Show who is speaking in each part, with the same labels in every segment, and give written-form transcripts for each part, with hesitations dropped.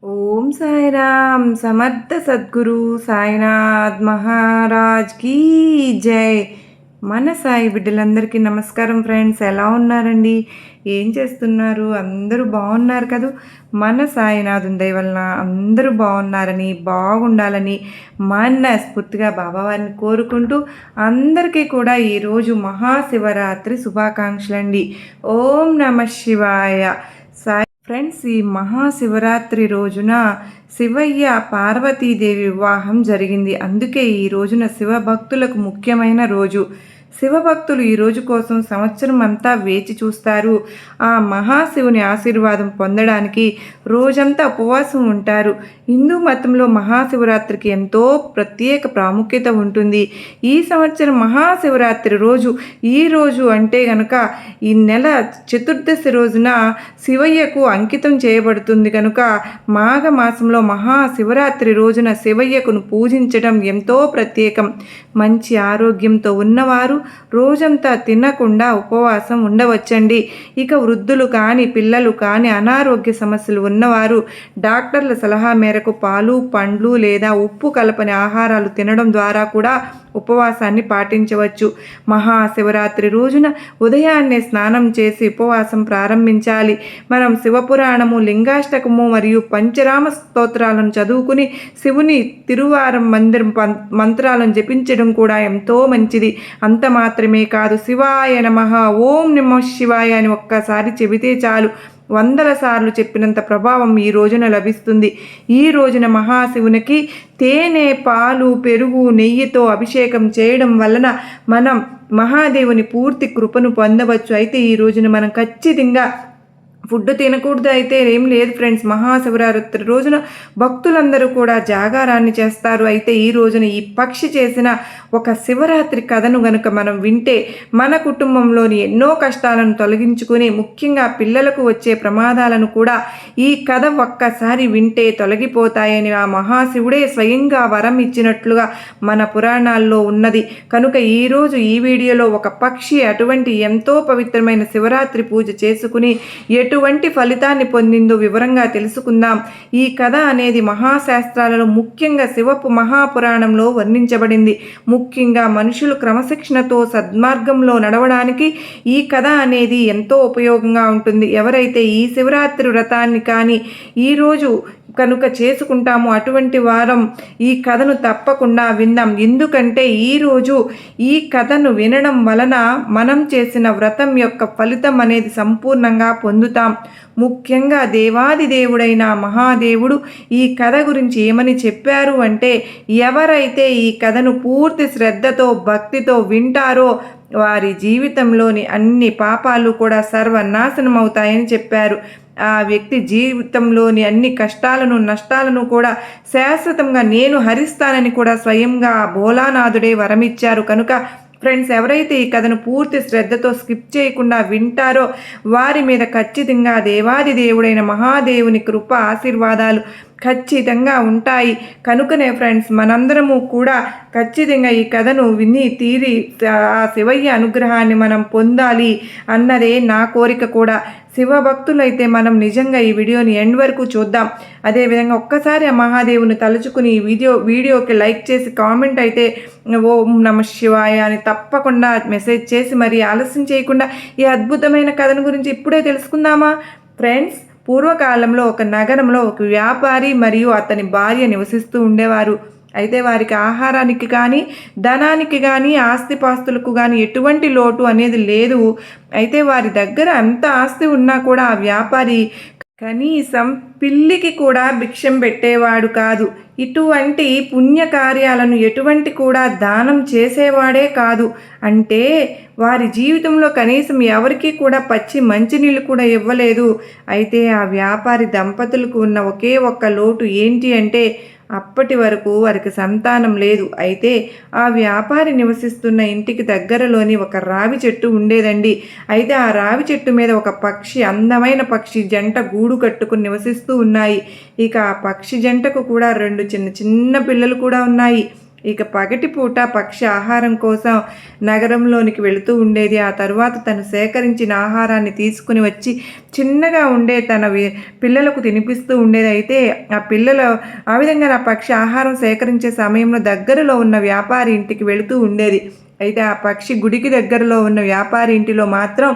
Speaker 1: ఓం సాయిరామ్ సమర్థ సద్గురు సాయినాథ్ మహారాజ్ కీ జై. మన సాయి బిడ్డలందరికీ నమస్కారం ఫ్రెండ్స్. ఎలా ఉన్నారండి? ఏం చేస్తున్నారు? అందరూ బాగున్నారు కదూ. మన సాయినాథుని దయ వలన అందరూ బాగున్నారని, బాగుండాలని మనస్ఫూర్తిగా బాబావారిని కోరుకుంటూ అందరికీ కూడా ఈరోజు మహాశివరాత్రి శుభాకాంక్షలండి. ఓం నమ శివాయ. సాయి ఫ్రెండ్స్, ఈ మహాశివరాత్రి రోజున శివయ్య పార్వతీదేవి వివాహం జరిగింది. అందుకే ఈ రోజున శివభక్తులకు ముఖ్యమైన రోజు. శివభక్తులు ఈ రోజు కోసం సంవత్సరం అంతా వేచి చూస్తారు. ఆ మహాశివుని ఆశీర్వాదం పొందడానికి రోజంతా ఉపవాసం ఉంటారు. హిందూ మతంలో మహాశివరాత్రికి ఎంతో ప్రత్యేక ప్రాముఖ్యత ఉంటుంది. ఈ సంవత్సరం మహాశివరాత్రి రోజు ఈ రోజు అంటే గనుక ఈ నెల చతుర్దశి రోజున శివయ్యకు అంకితం చేయబడుతుంది. కనుక మాఘమాసంలో మహాశివరాత్రి రోజున శివయ్యకును పూజించడం ఎంతో ప్రత్యేకం. మంచి ఆరోగ్యంతో ఉన్నవారు రోజంతా తినకుండా ఉపవాసం ఉండవచ్చండి. ఇక వృద్ధులు కానీ పిల్లలు కానీ అనారోగ్య సమస్యలు ఉన్నవారు డాక్టర్ల సలహా మేరకు పాలు, పండ్లు లేదా ఉప్పు కలపని ఆహారాలు తినడం ద్వారా కూడా ఉపవాసాన్ని పాటించవచ్చు. మహాశివరాత్రి రోజున ఉదయాన్నే స్నానం చేసి ఉపవాసం ప్రారంభించాలి. మనం శివపురాణము, లింగాష్టకము మరియు పంచరామ స్తోత్రాలను చదువుకుని శివుని తిరువారం మంత్రాలను జపించడం కూడా ఎంతో మంచిది. అంత మాత్రమే కాదు, శివాయ నమః, ఓం నమః శివాయ అని ఒక్కసారి చెబితే చాలు, వందల సార్లు చెప్పినంత ప్రభావం ఈ రోజున లభిస్తుంది. ఈ రోజున మహాశివునికి తేనె, పాలు, పెరుగు, నెయ్యితో అభిషేకం చేయడం వలన మనం మహాదేవుని పూర్తి కృపను పొందవచ్చు. అయితే ఈ రోజున మనం ఖచ్చితంగా ఫుడ్ తినకూడదు అయితే ఏం లేదు ఫ్రెండ్స్. మహాశివరాత్రి రోజున భక్తులందరూ కూడా జాగారాన్ని చేస్తారు. అయితే ఈ రోజున ఈ పక్షి చేసిన ఒక శివరాత్రి కథను గనుక మనం వింటే మన కుటుంబంలోని ఎన్నో కష్టాలను తొలగించుకుని ముఖ్యంగా పిల్లలకు వచ్చే ప్రమాదాలను కూడా ఈ కథ ఒక్కసారి వింటే తొలగిపోతాయని ఆ మహాశివుడే స్వయంగా వరం ఇచ్చినట్లుగా మన పురాణాల్లో ఉన్నది. కనుక ఈరోజు ఈ వీడియోలో ఒక పక్షి అటువంటి ఎంతో పవిత్రమైన శివరాత్రి పూజ చేసుకుని ఎటువంటి ఫలితాన్ని పొందిందో వివరంగా తెలుసుకుందాం. ఈ కథ అనేది మహాశాస్త్రాలలో ముఖ్యంగా శివపు మహాపురాణంలో వర్ణించబడింది. ముఖ్యంగా మనుషులు క్రమశిక్షణతో సద్మార్గంలో నడవడానికి ఈ కథ అనేది ఎంతో ఉపయోగంగా ఉంటుంది. ఎవరైతే ఈ శివరాత్రి వ్రతాన్ని కానీ ఈరోజు కనుక చేసుకుంటాము అటువంటి వారం ఈ కథను తప్పకుండా విందాం. ఎందుకంటే ఈరోజు ఈ కథను వినడం వలన మనం చేసిన వ్రతం యొక్క ఫలితం అనేది సంపూర్ణంగా పొందుతాం. ముఖ్యంగా దేవాది దేవుడైన మహాదేవుడు ఈ కథ గురించి ఏమని చెప్పారు అంటే, ఎవరైతే ఈ కథను పూర్తి శ్రద్ధతో భక్తితో వింటారో వారి జీవితంలోని అన్ని పాపాలు కూడా సర్వనాశనం అవుతాయని చెప్పారు. ఆ వ్యక్తి జీవితంలోని అన్ని కష్టాలను, నష్టాలను కూడా శాశ్వతంగా నేను హరిస్తానని కూడా స్వయంగా భోలానాథుడే వరమిచ్చారు. కనుక ఫ్రెండ్స్, ఎవరైతే ఈ కథను పూర్తి శ్రద్ధతో స్కిప్ చేయకుండా వింటారో వారి మీద ఖచ్చితంగా దేవాది దేవుడైన మహాదేవుని కృప ఆశీర్వాదాలు ఖచ్చితంగా ఉంటాయి. కనుకనే ఫ్రెండ్స్, మనందరము కూడా ఖచ్చితంగా ఈ కథను విని తీరి ఆ శివయ్య అనుగ్రహాన్ని మనం పొందాలి అన్నదే నా కోరిక కూడా. శివభక్తులైతే మనం నిజంగా ఈ వీడియోని ఎండ్ వరకు చూద్దాం. అదేవిధంగా ఒక్కసారి ఆ మహాదేవుని తలుచుకుని ఈ వీడియోకి లైక్ చేసి కామెంట్ అయితే ఓం నమ శివాయ అని తప్పకుండా మెసేజ్ చేసి మరి ఆలస్యం చేయకుండా ఈ అద్భుతమైన కథను గురించి ఇప్పుడే తెలుసుకుందామా ఫ్రెండ్స్. పూర్వకాలంలో ఒక నగరంలో ఒక వ్యాపారి మరియు అతని భార్య నివసిస్తూ ఉండేవారు. అయితే వారికి ఆహారానికి కానీ, ధనానికి కానీ, ఆస్తిపాస్తులకు కానీ ఎటువంటి లోటు అనేది లేదు. అయితే వారి దగ్గర ఎంత ఆస్తి ఉన్నా కూడా ఆ వ్యాపారి కనీసం పిల్లికి కూడా భిక్షం పెట్టేవాడు కాదు. ఇటువంటి పుణ్యకార్యాలను ఎటువంటి కూడా దానం చేసేవాడే కాదు. అంటే వారి జీవితంలో కనీసం ఎవరికీ కూడా పచ్చి మంచినీళ్ళు కూడా ఇవ్వలేదు. అయితే ఆ వ్యాపారి దంపతులకు ఉన్న ఒకే ఒక్క లోటు ఏంటి అంటే అప్పటి వరకు వారికి సంతానం లేదు. అయితే ఆ వ్యాపారి నివసిస్తున్న ఇంటికి దగ్గరలోని ఒక రావి చెట్టు ఉండేదండి. అయితే ఆ రావి చెట్టు మీద ఒక పక్షి, అందమైన పక్షి జంట గూడు కట్టుకుని నివసిస్తూ ఉన్నాయి. ఇక ఆ పక్షి జంటకు కూడా 2 చిన్న చిన్న పిల్లలు కూడా ఉన్నాయి. ఇక పగటిపూట పక్షి ఆహారం కోసం నగరంలోనికి వెళుతూ ఉండేది. ఆ తరువాత తను సేకరించిన ఆహారాన్ని తీసుకుని వచ్చి చిన్నగా ఉండే తన పిల్లలకు తినిపిస్తూ ఉండేది. అయితే ఆ పిల్లలు ఆ విధంగా నా పక్షి ఆహారం సేకరించే సమయంలో దగ్గరలో ఉన్న వ్యాపారి ఇంటికి వెళుతూ ఉండేది. అయితే ఆ పక్షి గుడికి దగ్గరలో ఉన్న వ్యాపారి ఇంటిలో మాత్రం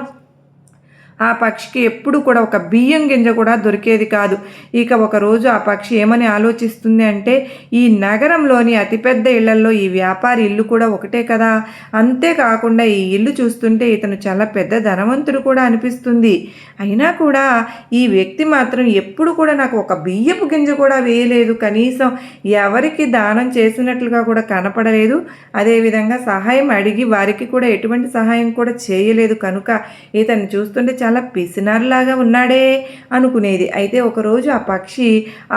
Speaker 1: ఆ పక్షికి ఎప్పుడు కూడా ఒక బియ్యం గింజ కూడా దొరికేది కాదు. ఇక ఒకరోజు ఆ పక్షి ఏమని ఆలోచిస్తుంది అంటే, ఈ నగరంలోని అతిపెద్ద ఇళ్లల్లో ఈ వ్యాపారి ఇల్లు కూడా ఒకటే కదా, అంతేకాకుండా ఈ ఇల్లు చూస్తుంటే ఇతను చాలా పెద్ద ధనవంతుడు కూడా అనిపిస్తుంది. అయినా కూడా ఈ వ్యక్తి మాత్రం ఎప్పుడు కూడా నాకు ఒక బియ్యపు గింజ కూడా వేయలేదు, కనీసం ఎవరికి దానం చేసినట్లుగా కూడా కనపడలేదు, అదేవిధంగా సహాయం అడిగి వారికి కూడా ఎటువంటి సహాయం కూడా చేయలేదు. కనుక ఇతను చూస్తుంటే చాలా పిసినారులాగా ఉన్నాడే అనుకునేది. అయితే ఒకరోజు ఆ పక్షి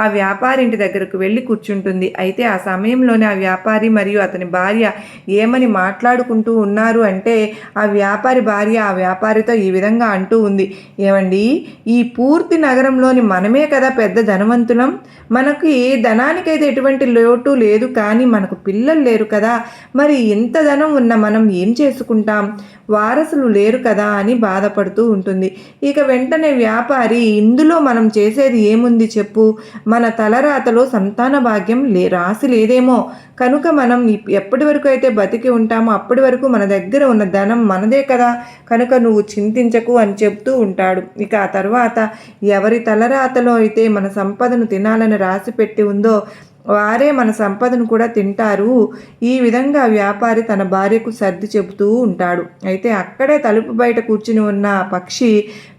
Speaker 1: ఆ వ్యాపారి ఇంటి దగ్గరకు వెళ్ళి కూర్చుంటుంది. అయితే ఆ సమయంలోనే ఆ వ్యాపారి మరియు అతని భార్య ఏమని మాట్లాడుకుంటూ ఉన్నారు అంటే, ఆ వ్యాపారి భార్య ఆ వ్యాపారితో ఈ విధంగా అంటూ ఉంది, ఏమండి, ఈ పూర్తి నగరంలోని మనమే కదా పెద్ద ధనవంతులం, మనకి ధనానికైతే ఎటువంటి లోటు లేదు, కానీ మనకు పిల్లలు లేరు కదా, మరి ఇంత ధనం ఉన్న మనం ఏం చేసుకుంటాం, వారసులు లేరు కదా అని బాధపడుతూ ఉంటుంది. ఇక వెంటనే వ్యాపారి, ఇందులో మనం చేసేది ఏముంది చెప్పు, మన తలరాతలో సంతాన భాగ్యం రాసి లేదేమో, కనుక మనం ఎప్పటి వరకు అయితే బతికి ఉంటామో అప్పటి వరకు మన దగ్గర ఉన్న ధనం మనదే కదా, కనుక నువ్వు చింతించకు అని చెప్తూ ఉంటాడు. ఇక ఆ తర్వాత ఎవరి తలరాతలో అయితే మన సంపదను తినాలని రాసి పెట్టి ఉందో వారే మన సంపదను కూడా తింటారు. ఈ విధంగా వ్యాపారి తన భార్యకు సర్ది చెబుతూ ఉంటాడు. అయితే అక్కడే తలుపు బయట కూర్చుని ఉన్న ఆ పక్షి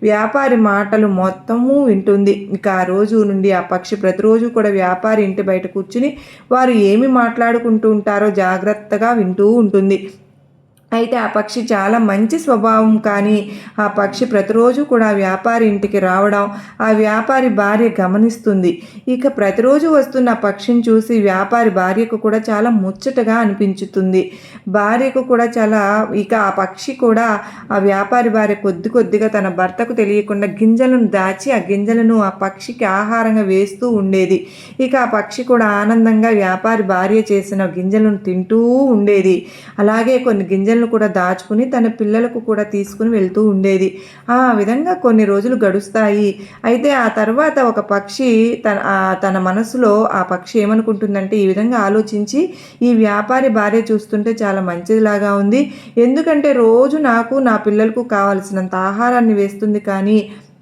Speaker 1: వ్యాపారి మాటలు మొత్తము వింటుంది. ఇక ఆ రోజు నుండి ఆ పక్షి ప్రతిరోజు కూడా వ్యాపారి ఇంటి బయట కూర్చుని వారు ఏమి మాట్లాడుకుంటూ ఉంటారో జాగ్రత్తగా వింటూ ఉంటుంది. అయితే ఆ పక్షి చాలా మంచి స్వభావం, కానీ ఆ పక్షి ప్రతిరోజు కూడా వ్యాపారి ఇంటికి రావడం ఆ వ్యాపారి భార్య గమనిస్తుంది. ఇక ప్రతిరోజు వస్తున్న ఆ పక్షిని చూసి వ్యాపారి భార్యకు కూడా చాలా ముచ్చటగా అనిపించుతుంది. భార్యకు కూడా చాలా, ఇక ఆ పక్షి కూడా ఆ వ్యాపారి భార్య కొద్ది కొద్దిగా తన భర్తకు తెలియకుండా గింజలను దాచి ఆ గింజలను ఆ పక్షికి ఆహారంగా వేస్తూ ఉండేది. ఇక ఆ పక్షి కూడా ఆనందంగా వ్యాపారి భార్య చేసిన గింజలను తింటూ ఉండేది. అలాగే కొన్ని గింజలు కూడా దాచుకుని తన పిల్లలకు కూడా తీసుకుని వెళ్తూ ఉండేది. ఆ విధంగా కొన్ని రోజులు గడుస్తాయి. అయితే ఆ తర్వాత ఒక పక్షి తన మనసులో ఆ పక్షి ఏమనుకుంటుందంటే, ఈ విధంగా ఆలోచించి, ఈ వ్యాపారి భార్య చూస్తుంటే చాలా మంచిదిలాగా ఉంది, ఎందుకంటే రోజు నాకు నా పిల్లలకు కావలసినంత ఆహారాన్ని వేస్తుంది, కానీ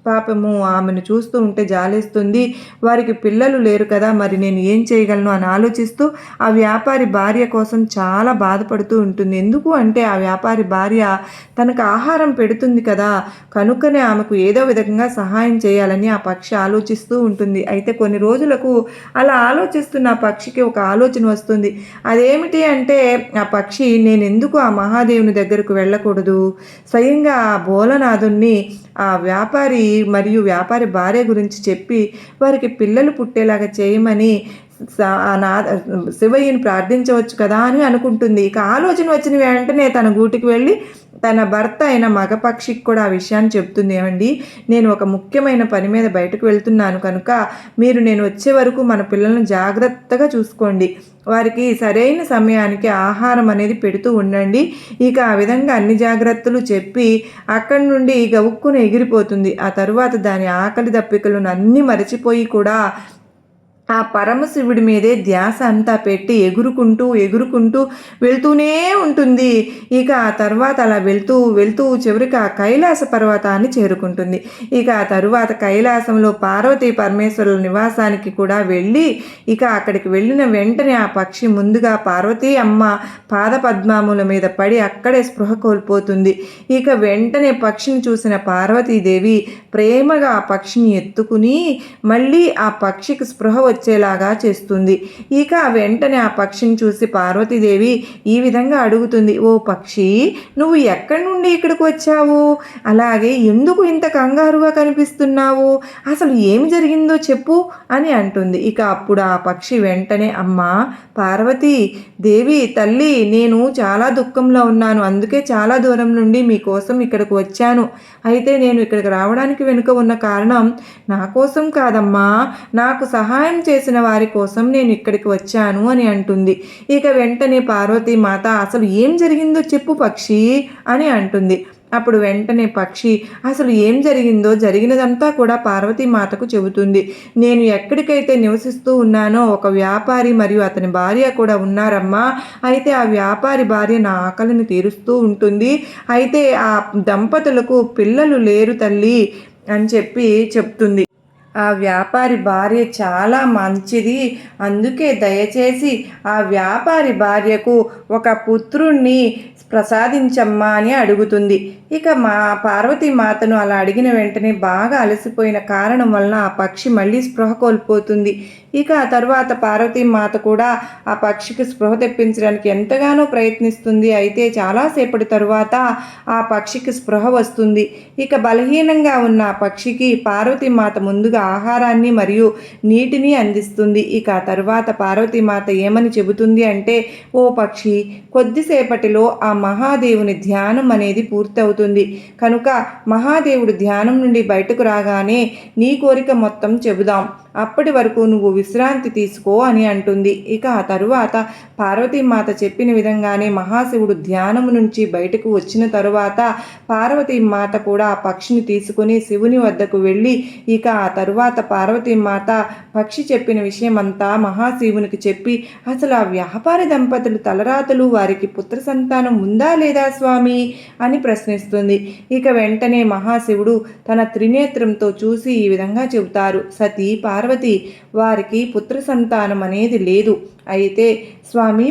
Speaker 1: పాపము ఆమెను చూస్తూ ఉంటే జాలేస్తుంది, వారికి పిల్లలు లేరు కదా, మరి నేను ఏం చేయగలను అని ఆలోచిస్తూ ఆ వ్యాపారి భార్య కోసం చాలా బాధపడుతూ ఉంటుంది. ఎందుకు అంటే ఆ వ్యాపారి భార్య తనకు ఆహారం పెడుతుంది కదా, కనుకనే ఆమెకు ఏదో విధంగా సహాయం చేయాలని ఆ పక్షి ఆలోచిస్తూ ఉంటుంది. అయితే కొన్ని రోజులకు అలా ఆలోచిస్తున్న ఆ పక్షికి ఒక ఆలోచన వస్తుంది. అదేమిటి అంటే, ఆ పక్షి నేను ఎందుకు ఆ మహాదేవుని దగ్గరకు వెళ్ళకూడదు, స్వయంగా ఆ భోలనాథుణ్ణి ఆ వ్యాపారి మరియు వ్యాపారి భార్య గురించి చెప్పి వారికి పిల్లలు పుట్టేలాగా చేయమని శివయ్యని ప్రార్థించవచ్చు కదా అని అనుకుంటుంది. ఇక ఆలోచన వచ్చిన వెంటనే తన గూటికి వెళ్ళి తన భర్త అయిన మగపక్షికి కూడా ఆ విషయాన్ని చెప్తుంది. ఏమండి, నేను ఒక ముఖ్యమైన పని మీద బయటకు వెళ్తున్నాను, కనుక మీరు నేను వచ్చే వరకు మన పిల్లలను జాగ్రత్తగా చూసుకోండి, వారికి సరైన సమయానికి ఆహారం అనేది పెడుతూ ఉండండి. ఇక ఆ విధంగా అన్ని జాగ్రత్తలు చెప్పి అక్కడి నుండి గవుక్కుని ఎగిరిపోతుంది. ఆ తరువాత దాని ఆకలి దప్పికలను అన్నీ మరచిపోయి కూడా ఆ పరమశివుడి మీదే ధ్యాస అంతా పెట్టి ఎగురుకుంటూ వెళ్తూనే ఉంటుంది. ఇక ఆ తర్వాత అలా వెళ్తూ చివరికి ఆ కైలాస పర్వతాన్ని చేరుకుంటుంది. ఇక ఆ తరువాత కైలాసంలో పార్వతీ పరమేశ్వరుల నివాసానికి కూడా వెళ్ళి, ఇక అక్కడికి వెళ్ళిన వెంటనే ఆ పక్షి ముందుగా పార్వతీ అమ్మ పాదపద్మముల మీద పడి అక్కడే స్పృహ కోల్పోతుంది. ఇక వెంటనే పక్షిని చూసిన పార్వతీదేవి ప్రేమగా ఆ పక్షిని ఎత్తుకుని మళ్ళీ ఆ పక్షికి స్పృహ వచ్చేలాగా చేస్తుంది. ఇక వెంటనే ఆ పక్షిని చూసి పార్వతీదేవి ఈ విధంగా అడుగుతుంది, ఓ పక్షి, నువ్వు ఎక్కడి నుండి ఇక్కడికి వచ్చావు, అలాగే ఎందుకు ఇంత కంగారుగా కనిపిస్తున్నావు, అసలు ఏమి జరిగిందో చెప్పు అని అంటుంది. ఇక అప్పుడు ఆ పక్షి వెంటనే, అమ్మా పార్వతీ దేవి తల్లి, నేను చాలా దుఃఖంలో ఉన్నాను, అందుకే చాలా దూరం నుండి మీకోసం ఇక్కడికి వచ్చాను. అయితే నేను ఇక్కడికి రావడానికి వెనుక ఉన్న కారణం నా కోసం కాదమ్మా, నాకు సహాయం చేసిన వారి కోసం నేను ఇక్కడికి వచ్చాను అని అంటుంది. ఇక వెంటనే పార్వతీమాత అసలు ఏం జరిగిందో చెప్పు పక్షి అని అంటుంది. అప్పుడు వెంటనే పక్షి అసలు ఏం జరిగిందో జరిగినదంతా కూడా పార్వతీమాతకు చెబుతుంది. నేను ఎక్కడికైతే నివసిస్తూ ఉన్నానో ఒక వ్యాపారి మరియు అతని భార్య కూడా ఉన్నారమ్మా. అయితే ఆ వ్యాపారి భార్య నా ఆకలిని తీరుస్తూ ఉంటుంది. అయితే ఆ దంపతులకు పిల్లలు లేరు తల్లి అని చెప్తుంది. ఆ వ్యాపారి భార్య చాలా మంచిది, అందుకే దయచేసి ఆ వ్యాపారి భార్యకు ఒక పుత్రుణ్ణి ప్రసాదించమ్మా అని అడుగుతుంది. ఇక పార్వతీమాతను అలా అడిగిన వెంటనే బాగా అలసిపోయిన కారణం వలన ఆ పక్షి మళ్ళీ స్పృహ కోల్పోతుంది. ఇక ఆ తర్వాత పార్వతీమాత కూడా ఆ పక్షికి స్పృహ తెప్పించడానికి ఎంతగానో ప్రయత్నిస్తుంది. అయితే చాలాసేపటి తరువాత ఆ పక్షికి స్పృహ వస్తుంది. ఇక బలహీనంగా ఉన్న ఆ పక్షికి పార్వతీమాత ముందుగా ఆహారాన్ని మరియు నీటిని అందిస్తుంది. ఇక ఆ తరువాత పార్వతీమాత ఏమని చెబుతుంది అంటే, ఓ పక్షి, కొద్దిసేపటిలో ఆ మహాదేవుని ధ్యానం అనేది పూర్తవుతుంది కనుక మహాదేవుడు ధ్యానం నుండి బయటకు రాగానే నీ కోరిక మొత్తం చెబుదాం, అప్పటి వరకు నువ్వు విశ్రాంతి తీసుకో అని అంటుంది. ఇక ఆ తరువాత పార్వతీమాత చెప్పిన విధంగానే మహాశివుడు ధ్యానము నుంచి బయటకు వచ్చిన తరువాత పార్వతీమాత కూడా ఆ పక్షిని తీసుకుని శివుని వద్దకు వెళ్ళి ఇక ఆ తరువాత పార్వతీమాత పక్షి చెప్పిన విషయమంతా మహాశివునికి చెప్పి, అసలు ఆ వ్యాపారి దంపతులు తలరాతలు వారికి పుత్ర సంతానం ఉందా లేదా స్వామి అని ప్రశ్నిస్తుంది. ఇక వెంటనే మహాశివుడు తన త్రినేత్రంతో చూసి ఈ విధంగా చెబుతారు, సతీ పార్వతి, వారికి పుత్ర సంతానం అనేది లేదు. అయితే స్వామి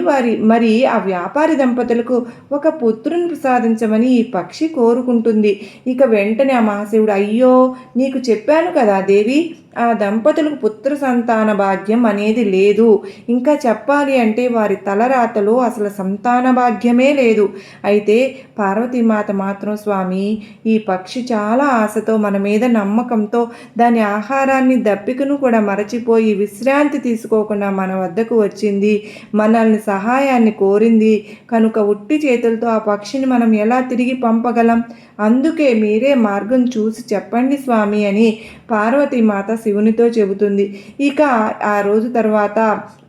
Speaker 1: మరి ఆ వ్యాపారి దంపతులకు ఒక పుత్రుని ప్రసాదించమని ఈ పక్షి కోరుకుంటుంది. ఇక వెంటనే ఆ మహాశివుడు, అయ్యో నీకు చెప్పాను కదా దేవి, ఆ దంపతులకు పుత్ర సంతాన భాగ్యం అనేది లేదు. ఇంకా చెప్పాలి అంటే వారి తలరాతలో అసలు సంతాన భాగ్యమే లేదు. అయితే పార్వతీమాత మాత్రం, స్వామి, ఈ పక్షి చాలా ఆశతో మన మీద నమ్మకంతో దాని ఆహారాన్ని దప్పికను కూడా మరచిపోయి విశ్రాంతి తీసుకోకుండా మన వద్దకు వచ్చింది, మనల్ని సహాయాన్ని కోరింది కనుక ఉట్టి చేతులతో ఆ పక్షిని మనం ఎలా తిరిగి పంపగలం? అందుకే మీరే మార్గం చూసి చెప్పండి స్వామి అని పార్వతీమాత శివునితో చెబుతుంది. ఇక ఆ రోజు తర్వాత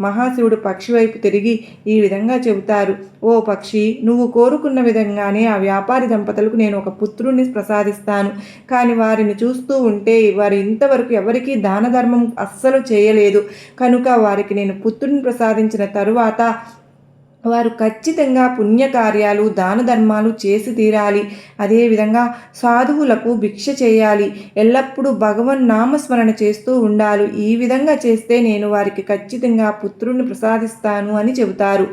Speaker 1: మహాశివుడు పక్షి వైపు తిరిగి ఈ విధంగా చెబుతారు, ఓ పక్షి, నువ్వు కోరుకున్న విధంగానే ఆ వ్యాపారి దంపతులకు నేను ఒక పుత్రుణ్ణి ప్రసాదిస్తాను. కానీ వారిని చూస్తూ ఉంటే వారు ఇంతవరకు ఎవరికీ దాన ధర్మం అస్సలు చేయలేదు కనుక వారికి నేను పుత్రుని ప్రసాదించిన తరువాత వారు ఖచ్చితంగా పుణ్యకార్యాలు దాన ధర్మాలు చేసి తీరాలి. అదేవిధంగా సాధువులకు భిక్ష చేయాలి, ఎల్లప్పుడూ భగవన్ నామస్మరణ చేస్తూ ఉండాలి. ఈ విధంగా చేస్తే నేను వారికి ఖచ్చితంగా పుత్రుణ్ణి ప్రసాదిస్తాను అని చెబుతారు.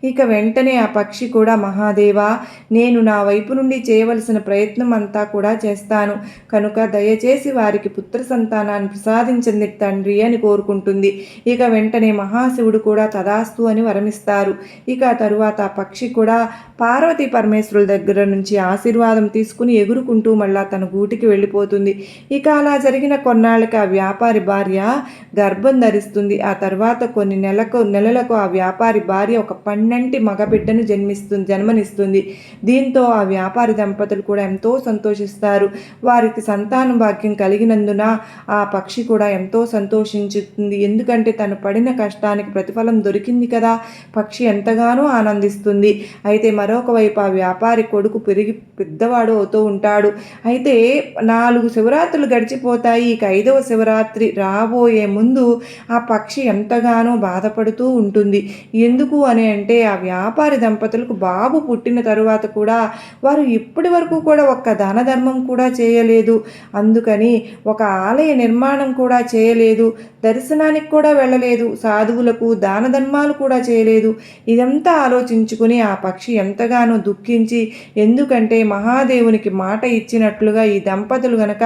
Speaker 1: ఇక వెంటనే ఆ పక్షి కూడా, మహాదేవా, నేను నా వైపు నుండి చేయవలసిన ప్రయత్నం అంతా కూడా చేస్తాను కనుక దయచేసి వారికి పుత్ర సంతానాన్ని ప్రసాదించండి తండ్రి అని కోరుకుంటుంది. ఇక వెంటనే మహాశివుడు కూడా తదాస్తు అని వరమిస్తారు. ఇక తరువాత ఆ పక్షి కూడా పార్వతీ పరమేశ్వరుల దగ్గర నుంచి ఆశీర్వాదం తీసుకుని ఎగురుకుంటూ మళ్ళా తన గూటికి వెళ్ళిపోతుంది. ఇక అలా జరిగిన కొన్నాళ్ళకి ఆ వ్యాపారి భార్య గర్భం ధరిస్తుంది. ఆ తర్వాత కొన్ని నెలలకు ఆ వ్యాపారి భార్య ఒక పండంటి మగబిడ్డను జన్మనిస్తుంది. దీంతో ఆ వ్యాపారి దంపతులు కూడా ఎంతో సంతోషిస్తారు. వారికి సంతాన భాగ్యం కలిగినందున ఆ పక్షి కూడా ఎంతో సంతోషించుతుంది. ఎందుకంటే తను పడిన కష్టానికి ప్రతిఫలం దొరికింది కదా. పక్షి ఎంతగానో ఆనందిస్తుంది. అయితే మరొక వైపు ఆ వ్యాపారి కొడుకు పెరిగి పెద్దవాడు అవుతూ ఉంటాడు. అయితే 4 శివరాత్రులు గడిచిపోతాయి. ఇక 5వ శివరాత్రి రాబోయే ముందు ఆ పక్షి ఎంతగానో బాధపడుతూ ఉంటుంది. ఎందుకు అని అంటే ఆ వ్యాపారి దంపతులకు బాబు పుట్టిన తరువాత కూడా వారు ఇప్పటి వరకు కూడా ఒక్క దాన ధర్మం కూడా చేయలేదు. అందుకని ఒక ఆలయ నిర్మాణం కూడా చేయలేదు, దర్శనానికి కూడా వెళ్ళలేదు, సాధువులకు దాన ధర్మాలు కూడా చేయలేదు. ఇదంతా ఆలోచించుకుని ఆ పక్షి ఎంతగానో దుఃఖించి, ఎందుకంటే మహాదేవునికి మాట ఇచ్చినట్లుగా ఈ దంపతులు గనక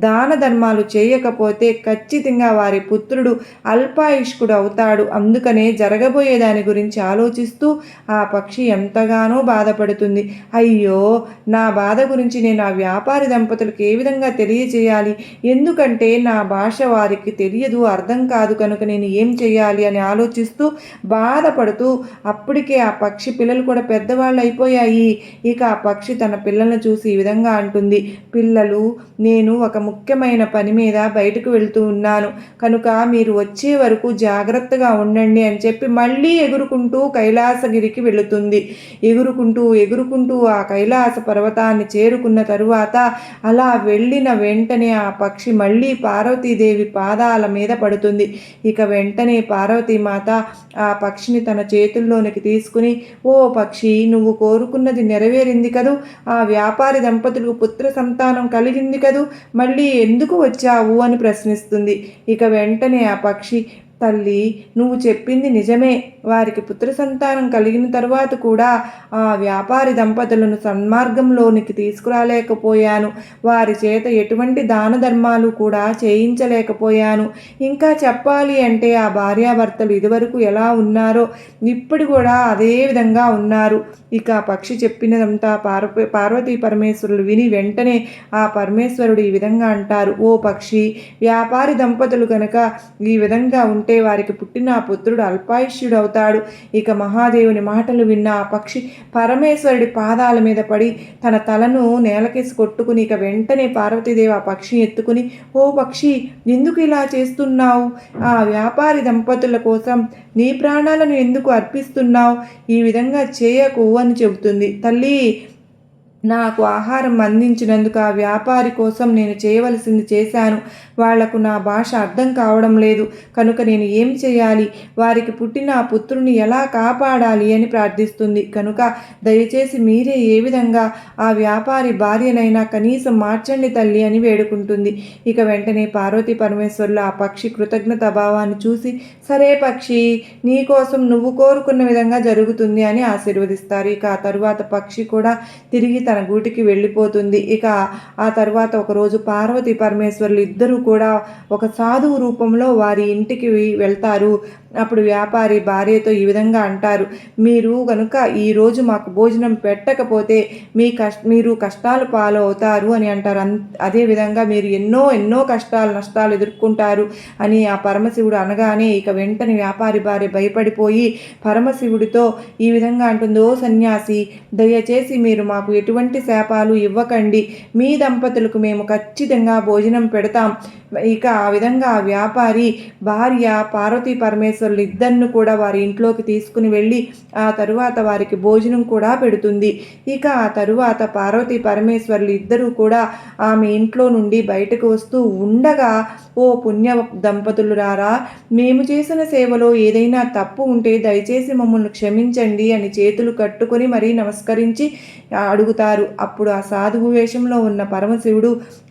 Speaker 1: దాన ధర్మాలు చేయకపోతే ఖచ్చితంగా వారి పుత్రుడు అల్పాయుష్కుడు అవుతాడు. అందుకనే జరగబోయే దాని గురించి ఆలోచిస్తూ ఆ పక్షి ఎంతగానో బాధపడుతుంది. అయ్యో, నా బాధ గురించి నేను ఆ వ్యాపారి దంపతులకు ఏ విధంగా తెలియజేయాలి? ఎందుకంటే నా భాష వారికి తెలియదు, అర్థం కాదు కనుక నేను ఏం చేయాలి అని ఆలోచిస్తూ బాధపడుతూ అప్పుడే అప్పటికే ఆ పక్షి పిల్లలు కూడా పెద్దవాళ్ళు అయిపోయాయి. ఇక ఆ పక్షి తన పిల్లలను చూసి ఈ విధంగా అంటుంది, పిల్లలు, నేను ఒక ముఖ్యమైన పని మీద బయటకు వెళ్తూ ఉన్నాను, కనుక మీరు వచ్చే వరకు జాగ్రత్తగా ఉండండి అని చెప్పి మళ్ళీ ఎగురుకుంటూ కైలాసగిరికి వెళుతుంది. ఎగురుకుంటూ ఆ కైలాస పర్వతాన్ని చేరుకున్న తరువాత అలా వెళ్ళిన వెంటనే ఆ పక్షి మళ్ళీ పార్వతీదేవి పాదాల మీద పడుతుంది. ఇక వెంటనే పార్వతీమాత ఆ పక్షిని తన చేతుల్లోనికి తీసుకుని, ఓ పక్షి, నువ్వు కోరుకున్నది నెరవేరింది కదూ, ఆ వ్యాపారి దంపతులకు పుత్ర సంతానం కలిగింది కదూ, మళ్ళీ ఎందుకు వచ్చావు అని ప్రశ్నిస్తుంది. ఇక వెంటనే ఆ పక్షి, తల్లి, నువ్వు చెప్పింది నిజమే, వారికి పుత్ర సంతానం కలిగిన తరువాత కూడా ఆ వ్యాపారి దంపతులను సన్మార్గంలోనికి తీసుకురాలేకపోయాను, వారి చేత ఎటువంటి దాన ధర్మాలు కూడా చేయించలేకపోయాను. ఇంకా చెప్పాలి అంటే ఆ భార్యాభర్తలు ఇదివరకు ఎలా ఉన్నారో ఇప్పుడు కూడా అదే విధంగా ఉన్నారు. ఇక పక్షి చెప్పినదంతా పార్వతీ పరమేశ్వరులు విని వెంటనే ఆ పరమేశ్వరుడు ఈ విధంగా అంటారు, ఓ పక్షి, వ్యాపారి దంపతులు కనుక ఈ విధంగా ఉంటే వారికి పుట్టిన పుత్రుడు అల్పాయుష్యుడు అవుతాడు. ఇక మహాదేవుని మాటలు విన్న ఆ పక్షి పరమేశ్వరుడి పాదాల మీద పడి తన తలను నేలకేసి కొట్టుకుని ఇక వెంటనే పార్వతీదేవి ఆ పక్షిని ఎత్తుకుని, ఓ పక్షి, ఎందుకు ఇలా చేస్తున్నావు? ఆ వ్యాపారి దంపతుల కోసం నీ ప్రాణాలను ఎందుకు అర్పిస్తున్నావు? ఈ విధంగా చేయకు అని చెబుతుంది. తల్లి, నాకు ఆహారం అందించినందుకు ఆ వ్యాపారి కోసం నేను చేయవలసింది చేశాను. వాళ్లకు నా భాష అర్థం కావడం లేదు, కనుక నేను ఏం చేయాలి? వారికి పుట్టిన ఆ పుత్రుని ఎలా కాపాడాలి అని ప్రార్థిస్తుంది. కనుక దయచేసి మీరే ఏ విధంగా ఆ వ్యాపారి భార్యనైనా కనీసం మార్చండి తల్లి అని వేడుకుంటుంది. ఇక వెంటనే పార్వతీ పరమేశ్వరులు ఆ పక్షి కృతజ్ఞత భావాన్ని చూసి, సరే పక్షి, నీ కోసం నువ్వు కోరుకున్న విధంగా జరుగుతుంది అని ఆశీర్వదిస్తారు. ఇక ఆ తరువాత పక్షి కూడా తిరిగి తన గూటికి వెళ్ళిపోతుంది. ఇక ఆ తర్వాత ఒకరోజు పార్వతీ పరమేశ్వరులు ఇద్దరూ కూడా ఒక సాధువు రూపంలో వారి ఇంటికి వెళ్తారు. అప్పుడు వ్యాపారి భార్యతో ఈ విధంగా అంటారు, మీరు కనుక ఈరోజు మాకు భోజనం పెట్టకపోతే మీరు కష్టాలు పాలు అవుతారు అని అంటారు. అదేవిధంగా మీరు ఎన్నో కష్టాలు నష్టాలు ఎదుర్కొంటారు అని ఆ పరమశివుడు అనగానే ఇక వెంటనే వ్యాపారి భార్య భయపడిపోయి పరమశివుడితో ఈ విధంగా అంటుంది, ఓ సన్యాసి, దయచేసి మీరు మాకు ఎటువంటి శాపాలు ఇవ్వకండి, మీ దంపతులకు మేము ఖచ్చితంగా భోజనం పెడతాం. ఇక ఆ విధంగా ఆ వ్యాపారి భార్య పార్వతీ పరమేశ్వరులు ఇద్దరిని కూడా వారి ఇంట్లోకి తీసుకుని వెళ్ళి ఆ తరువాత వారికి భోజనం కూడా పెడుతుంది. ఇక ఆ తరువాత పార్వతీ పరమేశ్వరులు ఇద్దరూ కూడా ఆమె ఇంట్లో నుండి బయటకు వస్తూ ఉండగా, ఓ పుణ్య దంపతులు రారా, మేము చేసిన సేవలో ఏదైనా తప్పు ఉంటే దయచేసి మమ్మల్ని క్షమించండి అని చేతులు కట్టుకొని మరీ నమస్కరించి అడుగుతారు. అప్పుడు ఆ సాధువు వేషంలో ఉన్న పరమశివుడు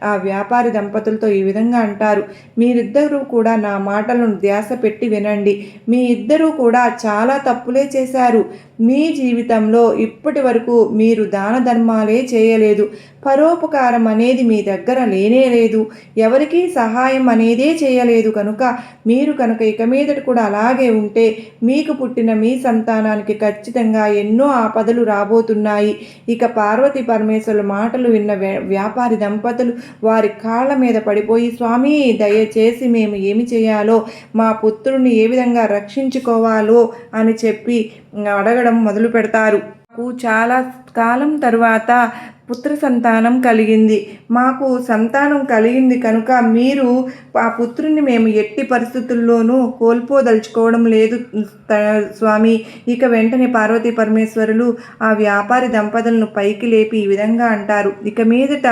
Speaker 1: ఆ వ్యాపారి దంపతులతో ఈ విధంగా అంటారు, మీరిద్దరూ కూడా నా మాటలను ధ్యాస పెట్టి వినండి. మీ ఇద్దరూ కూడా చాలా తప్పులే చేశారు. మీ జీవితంలో ఇప్పటి వరకు మీరు దాన ధర్మాలే చేయలేదు, పరోపకారం అనేది మీ దగ్గర లేనే లేదు, ఎవరికీ సహాయం అనేదే చేయలేదు. మీరు కనుక ఇక మీదట కూడా అలాగే ఉంటే మీకు పుట్టిన మీ సంతానానికి ఖచ్చితంగా ఎన్నో ఆపదలు రాబోతున్నాయి. ఇక పార్వతీ పరమేశ్వరుల మాటలు విన్న వ్యాపారి దంపతులు వారి కాళ్ళ మీద పడిపోయి, స్వామి, దయచేసి మేము ఏమి చేయాలో, మా పుత్రుని ఏ విధంగా రక్షించుకోవాలో అని చెప్పి అడగడం మొదలు పెడతారు. చాలా కాలం తరువాత పుత్ర సంతానం కలిగింది, మాకు సంతానం కలిగింది కనుక మీరు ఆ పుత్రుని మేము ఎట్టి పరిస్థితుల్లోనూ కోల్పోదలుచుకోవడం లేదు స్వామి. ఇక వెంటనే పార్వతీ పరమేశ్వరులు ఆ వ్యాపారి దంపతులను పైకి లేపి ఈ విధంగా అంటారు, ఇక మీదట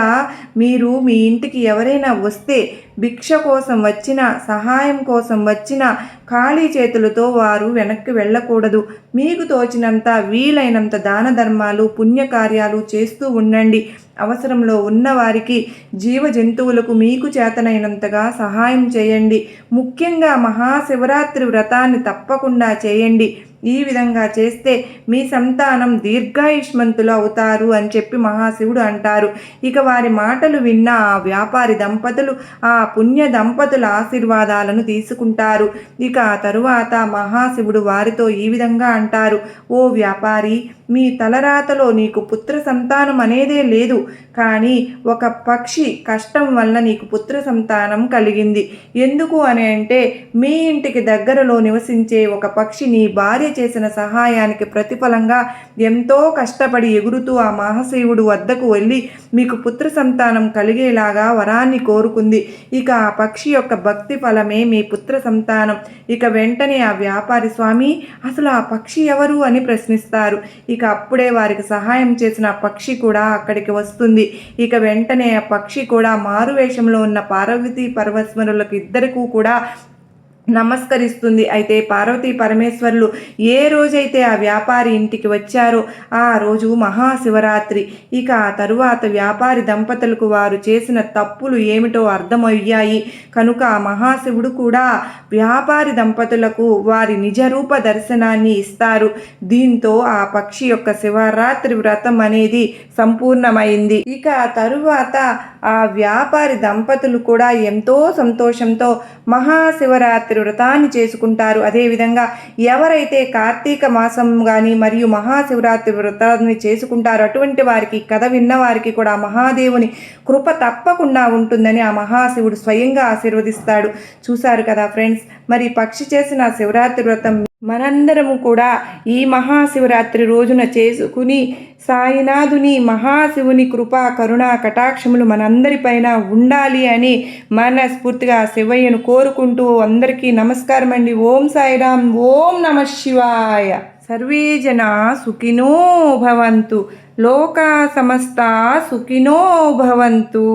Speaker 1: మీరు మీ ఇంటికి ఎవరైనా వస్తే భిక్ష కోసం వచ్చిన, సహాయం కోసం వచ్చిన ఖాళీ చేతులతో వారు వెనక్కి వెళ్ళకూడదు. మీకు తోచినంత వీలైనంత దాన ధర్మాలు పుణ్యకార్యాలు చేస్తూ ఉండండి. అవసరంలో ఉన్నవారికి, జీవ జంతువులకు మీకు చేతనైనంతగా సహాయం చేయండి. ముఖ్యంగా మహాశివరాత్రి వ్రతాన్ని తప్పకుండా చేయండి. ఈ విధంగా చేస్తే మీ సంతానం దీర్ఘాయుష్మంతులు అవుతారు అని చెప్పి మహాశివుడు అంటారు. ఇక వారి మాటలు విన్న ఆ వ్యాపారి దంపతులు ఆ పుణ్య దంపతుల ఆశీర్వాదాలను తీసుకుంటారు. ఇక ఆ తరువాత మహాశివుడు వారితో ఈ విధంగా అంటారు, ఓ వ్యాపారి, మీ తలరాతలో నీకు పుత్ర సంతానం అనేదే లేదు, కానీ ఒక పక్షి కష్టం వల్ల నీకు పుత్ర సంతానం కలిగింది. ఎందుకు అని అంటే మీ ఇంటికి దగ్గరలో నివసించే ఒక పక్షి నీ భార్య చేసిన సహాయానికి ప్రతిఫలంగా ఎంతో కష్టపడి ఎగురుతూ ఆ మహాశివుడు వద్దకు వెళ్ళి మీకు పుత్ర సంతానం కలిగేలాగా వరాన్ని కోరుకుంది. ఇక ఆ పక్షి యొక్క భక్తి ఫలమే మీ పుత్ర సంతానం. ఇక వెంటనే ఆ వ్యాపారి, స్వామి అసలు ఆ పక్షి ఎవరు అని ప్రశ్నిస్తారు. ఇక అప్పుడే వారికి సహాయం చేసిన ఆ పక్షి కూడా అక్కడికి వస్తుంది. ఇక వెంటనే ఆ పక్షి కూడా మారువేషంలో ఉన్న పార్వతీ పరమేశ్వరులకు ఇద్దరికీ కూడా నమస్కరిస్తుంది. అయితే పార్వతీ పరమేశ్వరులు ఏ రోజైతే ఆ వ్యాపారి ఇంటికి వచ్చారో ఆ రోజు మహాశివరాత్రి. ఇక ఆ తరువాత వ్యాపారి దంపతులకు వారు చేసిన తప్పులు ఏమిటో అర్థమయ్యాయి. కనుక ఆ మహాశివుడు కూడా వ్యాపారి దంపతులకు వారి నిజరూప దర్శనాన్ని ఇస్తారు. దీంతో ఆ పక్షి యొక్క శివరాత్రి వ్రతం అనేది సంపూర్ణమైంది. ఇక ఆ తరువాత ఆ వ్యాపారి దంపతులు కూడా ఎంతో సంతోషంతో మహాశివరాత్రి వ్రతాన్ని చేసుకుంటారు. అదేవిధంగా ఎవరైతే కార్తీక మాసం కానీ మరియు మహాశివరాత్రి వ్రతాన్ని చేసుకుంటారో అటువంటి వారికి, కథ విన్న వారికి కూడా మహాదేవుని కృప తప్పకుండా ఉంటుందని ఆ మహాశివుడు స్వయంగా ఆశీర్వదిస్తాడు. చూశారు కదా ఫ్రెండ్స్, మరి పక్షి చేసిన శివరాత్రి వ్రతం మనందరము కూడా ఈ మహాశివరాత్రి రోజున చేసుకుని సాయినాథుని మహాశివుని కృపా కరుణా కటాక్షములు మనందరిపైన ఉండాలి అని మనస్ఫూర్తిగా శివయ్యను కోరుకుంటూ అందరికీ నమస్కారం అండి. ఓం సాయిరామ్, ఓం నమ శివాయ. సర్వే జనా సుఖినో భవంతు, లోకా సమస్తా సుఖినో భవంతు.